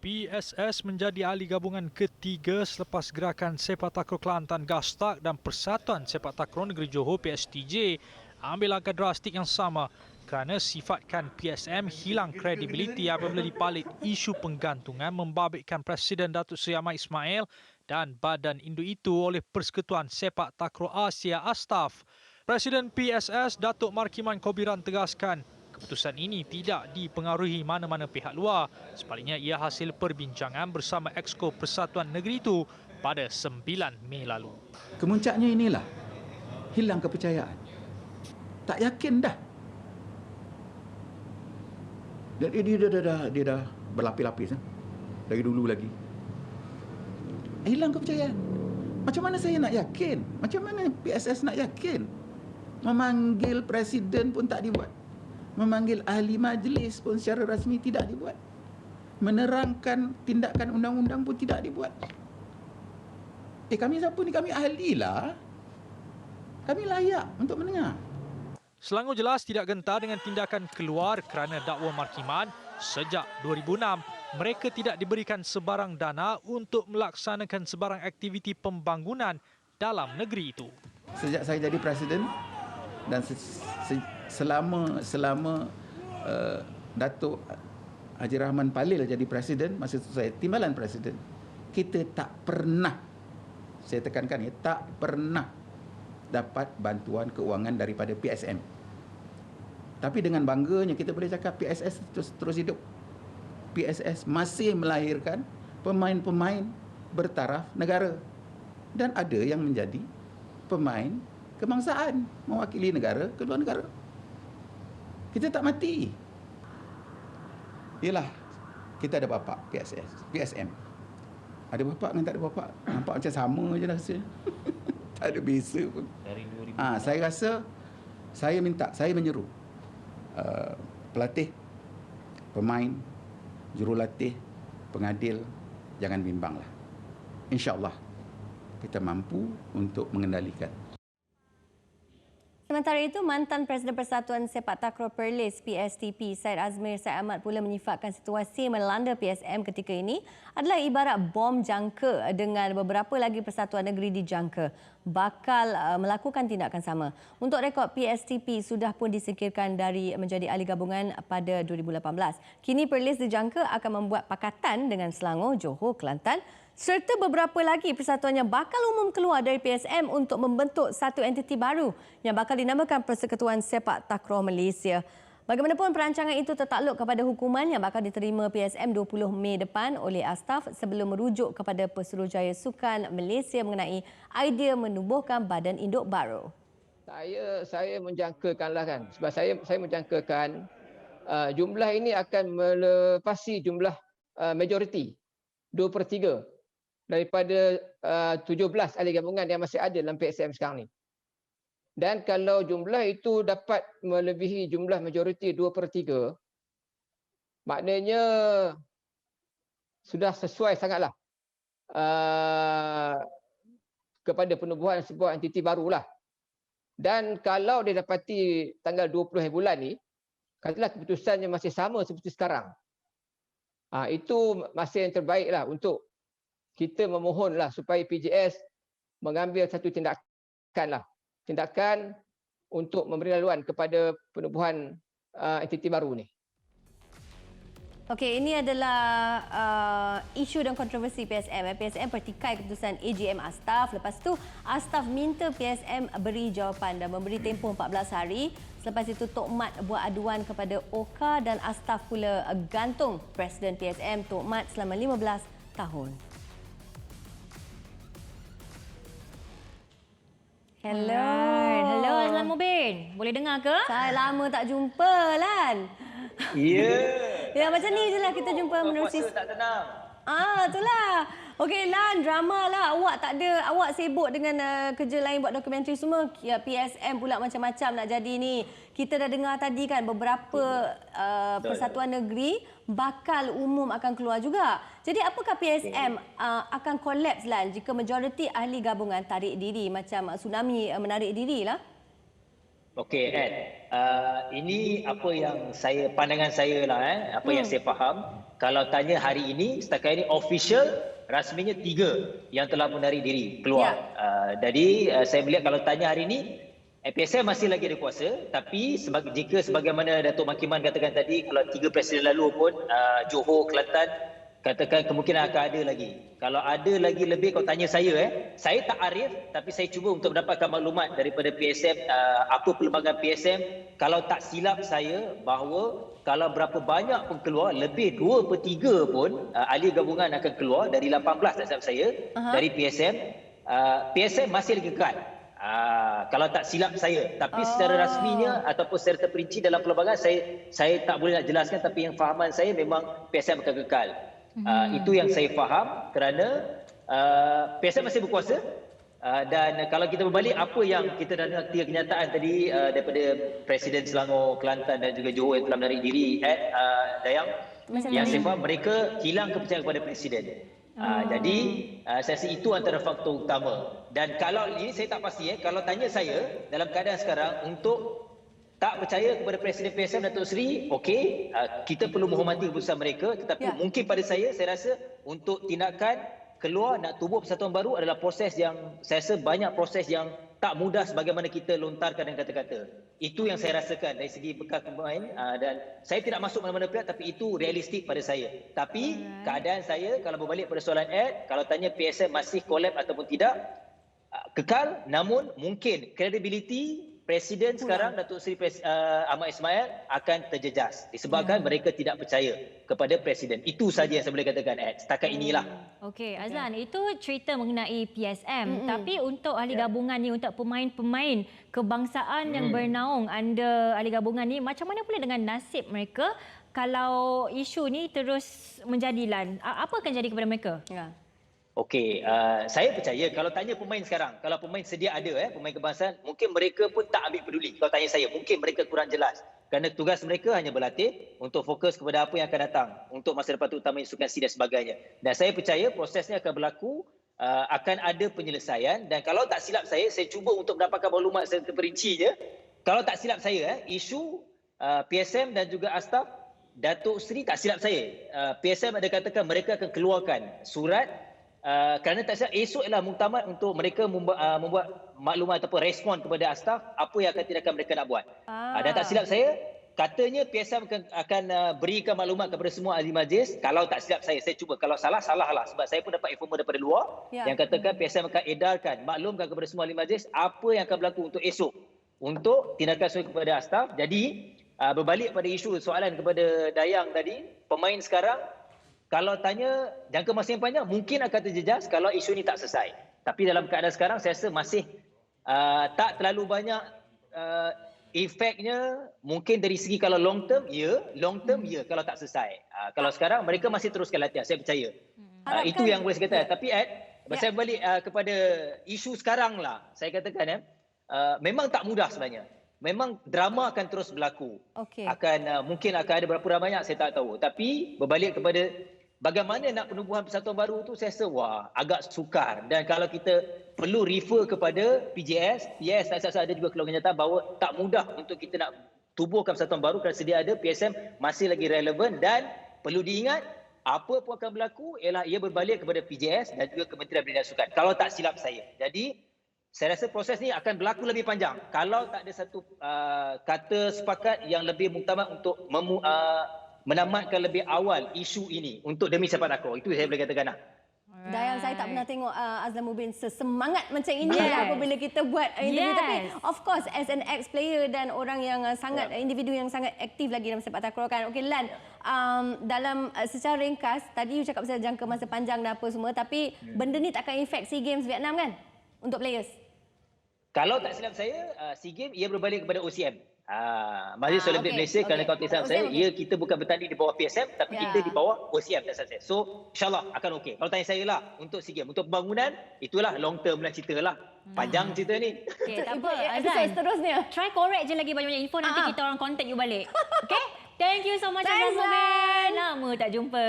PSS menjadi ahli gabungan ketiga selepas gerakan sepak takraw Kelantan Gastak dan Persatuan Sepak Takraw Negeri Johor PSTJ ambil langkah drastik yang sama kerana sifatkan PSM hilang kredibiliti apabila dipalit isu penggantungan membabitkan Presiden Datuk Seri Ahmad Ismail dan badan induk itu oleh Persekutuan Sepak Takraw Asia Astaf. Presiden PSS Datuk Markiman Kobiran tegaskan keputusan ini tidak dipengaruhi mana-mana pihak luar. Sebaliknya ia hasil perbincangan bersama Exco Persatuan Negeri itu pada 9 Mei lalu. Kemuncaknya inilah hilang kepercayaan. Tak yakin dah. Dia dah berlapis-lapis dari dulu lagi. Hilang kepercayaan. Macam mana saya nak yakin? Macam mana PSS nak yakin? Memanggil presiden pun tak dibuat. Memanggil ahli majlis pun secara rasmi tidak dibuat. Menerangkan tindakan undang-undang pun tidak dibuat. Kami siapa ni? Kami ahli lah. Kami layak untuk mendengar. Selangor jelas tidak gentar dengan tindakan keluar kerana dakwa Markiman sejak 2006. Mereka tidak diberikan sebarang dana untuk melaksanakan sebarang aktiviti pembangunan dalam negeri itu. Sejak saya jadi presiden dan selama Datuk Haji Rahman Palil jadi presiden, masa itu saya timbalan presiden, kita tak pernah, saya tekankan ya, tak pernah dapat bantuan keuangan daripada PSM. Tapi dengan bangganya kita boleh cakap PSS terus hidup. PSS masih melahirkan pemain-pemain bertaraf negara. Dan ada yang menjadi pemain kebangsaan, mewakili negara ke luar negara. Kita tak mati. Yalah, kita ada bapa PSM. Ada bapa dengan tak ada bapa, nampak macam sama je lah rasanya. Tak ada beza pun. Saya rasa, saya menyeru pelatih, pemain, jurulatih, pengadil, jangan bimbanglah. InsyaAllah kita mampu untuk mengendalikan. Sementara itu, mantan Presiden Persatuan Sepak Takraw Perlis PSTP Syed Azmir Syed Ahmad pula menyifatkan situasi melanda PSM ketika ini adalah ibarat bom jangka dengan beberapa lagi persatuan negeri dijangka bakal melakukan tindakan sama. Untuk rekod, PSTP sudah pun disingkirkan dari menjadi ahli gabungan pada 2018. Kini Perlis dijangka akan membuat pakatan dengan Selangor, Johor, Kelantan serta beberapa lagi persatuan yang bakal umum keluar dari PSM untuk membentuk satu entiti baru yang bakal dinamakan Persekutuan Sepak Takraw Malaysia. Bagaimanapun, perancangan itu tertakluk kepada hukuman yang bakal diterima PSM 20 Mei depan oleh Astaf sebelum merujuk kepada Pesuruhjaya Sukan Malaysia mengenai idea menubuhkan badan induk baru. Saya menjangkakanlah kan, sebab saya menjangkakan jumlah ini akan melepasi jumlah majoriti 2/3 daripada 17 ahli gabungan yang masih ada dalam PSM sekarang ni. Dan kalau jumlah itu dapat melebihi jumlah majoriti 2/3, maknanya sudah sesuai sangatlah kepada penubuhan sebuah entiti barulah. Dan kalau dia dapati tanggal 20 bulan ni, katalah keputusannya masih sama seperti sekarang, itu masih yang terbaiklah untuk kita memohonlah supaya PJS mengambil satu tindakan untuk memberi laluan kepada penubuhan entiti baru ni. Okey, ini adalah isu dan kontroversi PSM. PSM pertikai keputusan AGM Astaf. Lepas tu Astaf minta PSM beri jawapan dan memberi tempoh 14 hari. Selepas itu Tok Mat buat aduan kepada OKA dan Astaf pula gantung Presiden PSM Tok Mat selama 15 tahun. Hello, Azlan Mubin. Boleh dengar ke? Saya lama tak jumpa, Lan. Ya. Ya, macam ni je lah kita jumpa menerusi. Puasa tak tenang. Itulah. Okey, Lan, drama lah. Awak sibuk dengan kerja lain buat dokumentari semua. Ya, PSM pula macam-macam nak jadi ni. Kita dah dengar tadi kan beberapa persatuan negeri bakal umum akan keluar juga. Jadi apakah PSM akan kolaps, Lan, jika majoriti ahli gabungan tarik diri macam tsunami menarik diri lah? Okey, Ed. Ini apa yang pandangan saya lah, apa yang saya faham. kalau tanya hari ini, setakat ini official, rasminya 3 yang telah menarik diri keluar. Jadi saya melihat kalau tanya hari ini, PSM masih lagi ada kuasa, tapi jika sebagaimana Datuk Makiman katakan tadi, kalau 3 presiden lalu pun, Johor, Kelantan, katakan kemungkinan akan ada lagi. Kalau ada lagi lebih, kau tanya saya tak arif, tapi saya cuba untuk mendapatkan maklumat daripada PSM, apa perlembagaan PSM. Kalau tak silap saya, bahawa kalau berapa banyak pun keluar, lebih 2/3 pun ahli gabungan akan keluar dari 18 tak silap saya, dari PSM. PSM masih lagi kekal. Kalau tak silap saya, tapi secara rasminya ataupun secara terperinci dalam perlembagaan, saya tak boleh nak jelaskan, tapi yang fahaman saya memang PSM akan kekal. Itu yang saya faham, kerana PSM masih berkuasa. Dan kalau kita berbalik apa yang kita dah dengar 3 kenyataan tadi daripada Presiden Selangor, Kelantan dan juga Johor yang telah menarik diri, Dayang, yang saya faham mereka hilang kepercayaan kepada Presiden. Jadi saya rasa itu antara faktor utama. Dan kalau ini saya tak pasti, kalau tanya saya dalam keadaan sekarang untuk tak percaya kepada Presiden PSM Datuk Seri, okey, kita perlu menghormati keputusan mereka, tetapi mungkin pada saya rasa untuk tindakan keluar nak tubuh persatuan baru adalah proses yang saya rasa banyak proses yang tak mudah sebagaimana kita lontarkan dan kata-kata. Itu yang saya rasakan dari segi bekal pemain, dan saya tidak masuk mana-mana pihak, tapi itu realistik pada saya. Tapi keadaan saya, kalau berbalik pada soalan Ed, kalau tanya PSM masih collapse ataupun tidak, kekal, namun mungkin credibility Presiden sekarang Datuk Seri Ahmad Ismail akan terjejas disebabkan mereka tidak percaya kepada Presiden. Itu saja yang saya boleh katakan, Ed. Setakat inilah. Okey, Azlan, itu cerita mengenai PSM. Tapi untuk ahli gabungan ni, untuk pemain-pemain kebangsaan yang bernaung under ahli gabungan ni, macam mana pula dengan nasib mereka kalau isu ni terus menjadilan? Apa akan jadi kepada mereka? Okey, saya percaya kalau tanya pemain sekarang, kalau pemain sedia ada, pemain kebangsaan, mungkin mereka pun tak ambil peduli. Kalau tanya saya, mungkin mereka kurang jelas. Kerana tugas mereka hanya berlatih untuk fokus kepada apa yang akan datang untuk masa depan, terutama Sukan C dan sebagainya. Dan saya percaya prosesnya akan berlaku, akan ada penyelesaian. Dan kalau tak silap saya cuba untuk mendapatkan maklumat secara terperincinya. Kalau tak silap saya, isu PSM dan juga Astaf, Datuk Seri, tak silap saya, PSM ada katakan mereka akan keluarkan surat. Kerana tak silap esok ialah muktamad untuk mereka membuat maklumat ataupun respon kepada Astaf apa yang akan tindakan mereka nak buat. Dan tak silap saya, katanya PSM akan berikan maklumat kepada semua ahli majlis. Kalau tak silap saya cuba, kalau salah lah, sebab saya pun dapat informa daripada luar yang katakan PSM akan edarkan, maklumkan kepada semua ahli majlis apa yang akan berlaku untuk esok untuk tindakan sesuai kepada Astaf. Jadi berbalik pada isu soalan kepada Dayang tadi, pemain sekarang kalau tanya jangka masa yang panjang, mungkin akan terjejas kalau isu ini tak selesai. Tapi dalam keadaan sekarang, saya rasa masih tak terlalu banyak efeknya. Mungkin dari segi kalau long term, ya kalau tak selesai. Kalau sekarang, mereka masih teruskan latihan, saya percaya. Itu yang boleh saya kata. Tapi Ed, saya balik kepada isu sekarang lah. Saya katakan, memang tak mudah sebenarnya. Memang drama akan terus berlaku. Mungkin akan ada berapa banyak, saya tak tahu. Tapi berbalik kepada bagaimana nak penubuhan persatuan baru tu, saya rasa agak sukar. Dan kalau kita perlu refer kepada PJS tak ada juga keluar kenyataan bahawa tak mudah untuk kita nak tubuhkan persatuan baru kerana sedia ada PSM masih lagi relevan. Dan perlu diingat, apa pun akan berlaku ialah ia berbalik kepada PJS dan juga Kementerian Pendidikan Sukan, kalau tak silap saya. Jadi saya rasa proses ni akan berlaku lebih panjang kalau tak ada satu kata sepakat yang lebih muktamad untuk menamatkan lebih awal isu ini untuk demi sepak takraw. Itu saya boleh katakan. Dayang, saya tak pernah tengok Azlan Mubin sesemangat macam ini apabila kita buat interview. Tapi of course as an ex-player dan orang yang sangat individu yang sangat aktif lagi dalam sepak takraw kan. Okey Lan, dalam secara ringkas tadi you cakap pasal jangka masa panjang dan apa semua, tapi benda ni takkan efek SEA Games Vietnam kan untuk players? Kalau tak silap saya, SEA Games ia berbalik kepada OCM. Majlis Olimpik Malaysia, kerana kalau tak silap saya, kita bukan bertanding di bawah PSM, tapi kita di bawah OCM. So, insyaAllah akan okey. Kalau tanya saya lah, untuk SEA Games, untuk pembangunan, itulah long term lah cerita lah. Panjang cerita ni. Okay, tak apa, Azlan. Seterusnya. Try correct je lagi banyak-banyak info, nanti kita orang contact you balik. Okay? Thank you so much, Azlan Mubin. Lama tak jumpa.